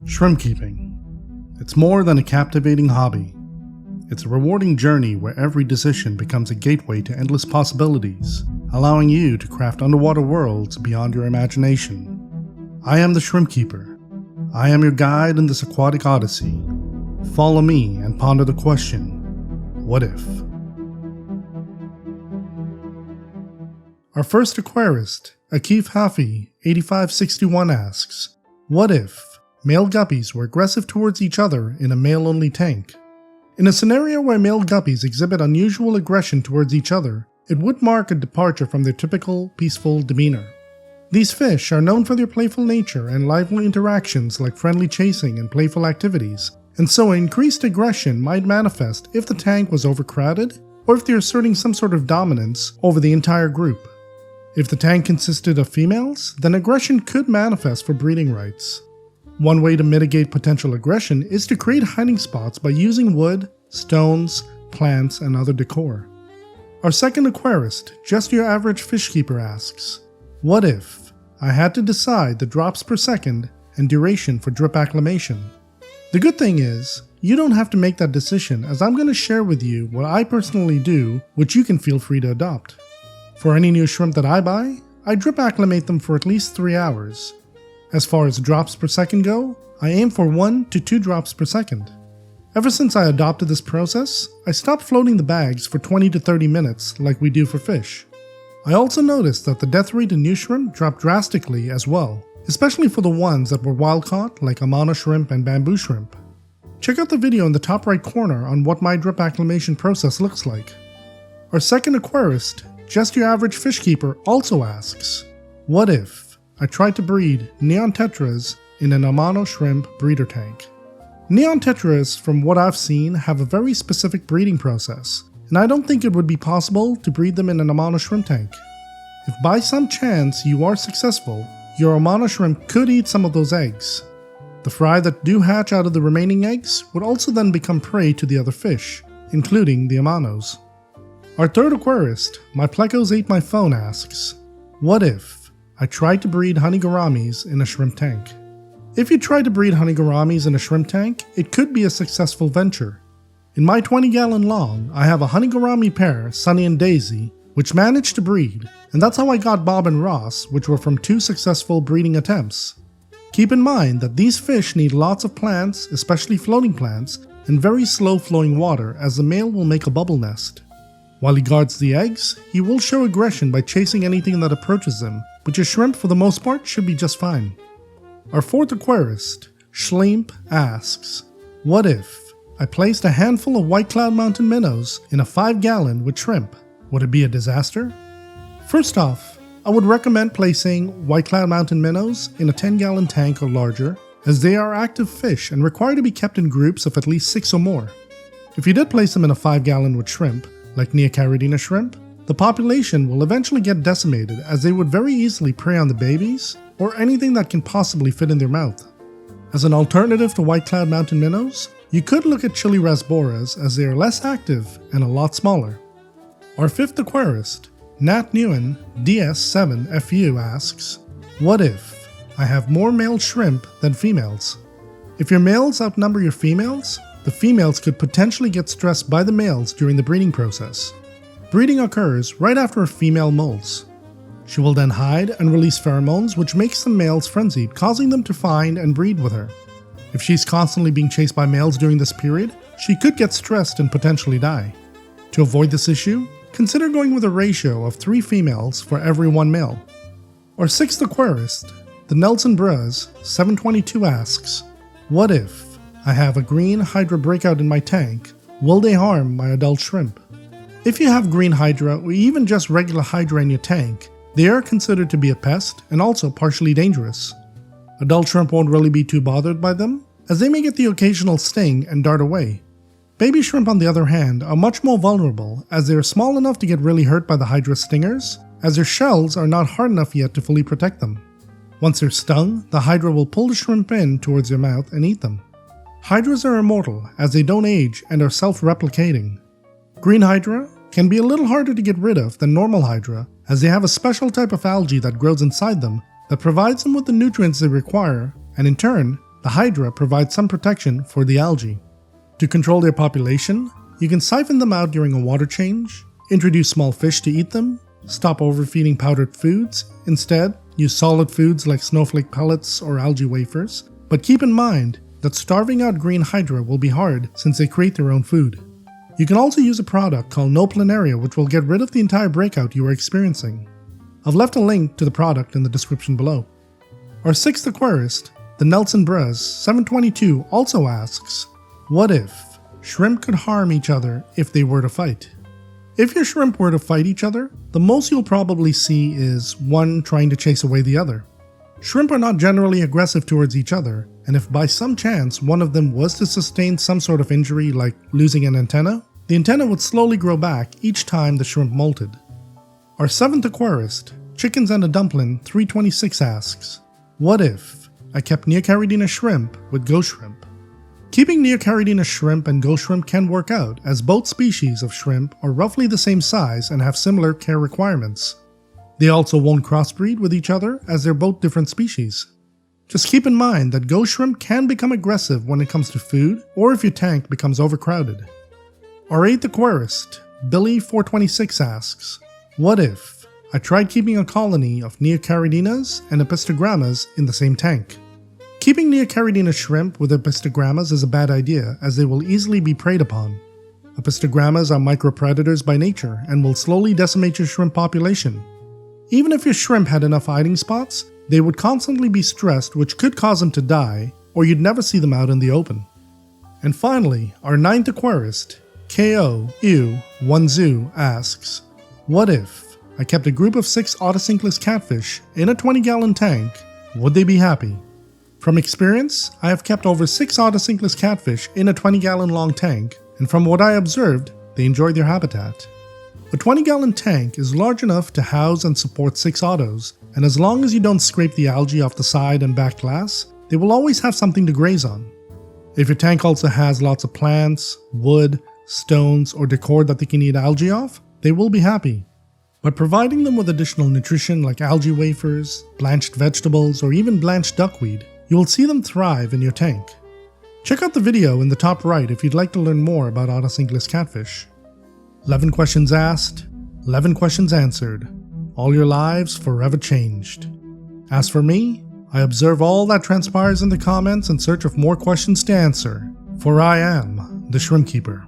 Shrimp keeping. It's more than a captivating hobby. It's a rewarding journey where every decision becomes a gateway to endless possibilities, allowing you to craft underwater worlds beyond your imagination. I am the Shrimp Keeper. I am your guide in this aquatic odyssey. Follow me and ponder the question, what if? Our first aquarist, Akif Hafi, 8561 asks, what if male guppies were aggressive towards each other in a male-only tank? In a scenario where male guppies exhibit unusual aggression towards each other, it would mark a departure from their typical, peaceful demeanor. These fish are known for their playful nature and lively interactions like friendly chasing and playful activities, and so increased aggression might manifest if the tank was overcrowded or if they're asserting some sort of dominance over the entire group. If the tank consisted of females, then aggression could manifest for breeding rights. One way to mitigate potential aggression is to create hiding spots by using wood, stones, plants, and other decor. Our second aquarist, Just Your Average Fish Keeper asks, what if I had to decide the drops per second and duration for drip acclimation? The good thing is, you don't have to make that decision, as I'm going to share with you what I personally do, which you can feel free to adopt. For any new shrimp that I buy, I drip acclimate them for at least 3 hours. As far as drops per second go, I aim for 1 to 2 drops per second. Ever since I adopted this process, I stopped floating the bags for 20 to 30 minutes like we do for fish. I also noticed that the death rate in new shrimp dropped drastically as well, especially for the ones that were wild caught like Amano Shrimp and bamboo shrimp. Check out the video in the top right corner on what my drip acclimation process looks like. Our second aquarist, Just Your Average Fish Keeper, also asks, what if I tried to breed Neon Tetras in an Amano Shrimp breeder tank? Neon Tetras, from what I've seen, have a very specific breeding process, and I don't think it would be possible to breed them in an Amano Shrimp tank. If by some chance you are successful, your Amano Shrimp could eat some of those eggs. The fry that do hatch out of the remaining eggs would also then become prey to the other fish, including the Amanos. Our third aquarist, My Plecos Ate My Phone, asks, what if I tried to breed Honey Gouramis in a shrimp tank? If you try to breed Honey Gouramis in a shrimp tank, it could be a successful venture. In my 20-gallon long, I have a Honey Gourami pair, Sunny and Daisy, which managed to breed, and that's how I got Bob and Ross, which were from 2 successful breeding attempts. Keep in mind that these fish need lots of plants, especially floating plants, and very slow-flowing water, as the male will make a bubble nest. While he guards the eggs, he will show aggression by chasing anything that approaches him, but your shrimp for the most part should be just fine. Our fourth aquarist, Schlimp, asks, what if I placed a handful of White Cloud Mountain Minnows in a 5-gallon with shrimp? Would it be a disaster? First off, I would recommend placing White Cloud Mountain Minnows in a 10-gallon tank or larger, as they are active fish and require to be kept in groups of at least 6 or more. If you did place them in a 5-gallon with shrimp, like Neocaridina Shrimp, the population will eventually get decimated, as they would very easily prey on the babies or anything that can possibly fit in their mouth. As an alternative to White Cloud Mountain Minnows, you could look at Chili rasboras, as they are less active and a lot smaller. Our fifth aquarist, Nat Nguyen DS7FU, asks, what if I have more male shrimp than females? If your males outnumber your females, the females could potentially get stressed by the males during the breeding process. Breeding occurs right after a female molts. She will then hide and release pheromones, which makes the males frenzied, causing them to find and breed with her. If she's constantly being chased by males during this period, she could get stressed and potentially die. To avoid this issue, consider going with a ratio of 3 females for every 1 male. Our sixth aquarist, the Nelson Bros 722, asks, what if I have a Green Hydra breakout in my tank? Will they harm my adult shrimp? If you have Green Hydra or even just regular Hydra in your tank, they are considered to be a pest and also partially dangerous. Adult shrimp won't really be too bothered by them, as they may get the occasional sting and dart away. Baby shrimp, on the other hand, are much more vulnerable, as they are small enough to get really hurt by the Hydra stingers, as their shells are not hard enough yet to fully protect them. Once they're stung, the Hydra will pull the shrimp in towards their mouth and eat them. Hydras are immortal, as they don't age and are self-replicating. Green Hydra can be a little harder to get rid of than normal Hydra, as they have a special type of algae that grows inside them that provides them with the nutrients they require, and in turn, the the Hydra provides some protection for the algae. To control their population, you can siphon them out during a water change, introduce small fish to eat them, stop overfeeding powdered foods, instead use solid foods like snowflake pellets or algae wafers, but keep in mind that starving out Green Hydra will be hard since they create their own food. You can also use a product called No Planaria which will get rid of the entire breakout you are experiencing. I've left a link to the product in the description below. Our sixth aquarist, the Nelson Brez 722, also asks, what if shrimp could harm each other if they were to fight? If your shrimp were to fight each other, the most you'll probably see is one trying to chase away the other. Shrimp are not generally aggressive towards each other, and if by some chance one of them was to sustain some sort of injury like losing an antenna, the antenna would slowly grow back each time the shrimp molted. Our seventh aquarist, Chickens and a Dumpling 326 asks, what if I kept Neocaridina Shrimp with ghost shrimp? Keeping Neocaridina Shrimp and ghost shrimp can work out as both species of shrimp are roughly the same size and have similar care requirements. They also won't crossbreed with each other as they're both different species. Just keep in mind that ghost shrimp can become aggressive when it comes to food or if your tank becomes overcrowded. Our eighth aquarist, Billy426 asks, what if I tried keeping a colony of Neocaridinas and Apistogrammas in the same tank? Keeping Neocaridina shrimp with Apistogrammas is a bad idea as they will easily be preyed upon. Apistogrammas are micropredators by nature and will slowly decimate your shrimp population. Even if your shrimp had enough hiding spots, they would constantly be stressed which could cause them to die, or you'd never see them out in the open. And finally, our ninth aquarist, KO-1zoo asks, what if I kept a group of 6 Otocinclus Catfish in a 20-gallon tank, would they be happy? From experience, I have kept over 6 Otocinclus Catfish in a 20-gallon long tank, and from what I observed, they enjoy their habitat. A 20-gallon tank is large enough to house and support 6 autos, and as long as you don't scrape the algae off the side and back glass, they will always have something to graze on. If your tank also has lots of plants, wood, stones, or decor that they can eat algae off, they will be happy. By providing them with additional nutrition like algae wafers, blanched vegetables, or even blanched duckweed, you will see them thrive in your tank. Check out the video in the top right if you'd like to learn more about Otocinclus catfish. 11 questions asked, 11 questions answered. All your lives forever changed. As for me, I observe all that transpires in the comments in search of more questions to answer, for I am the Shrimp Keeper.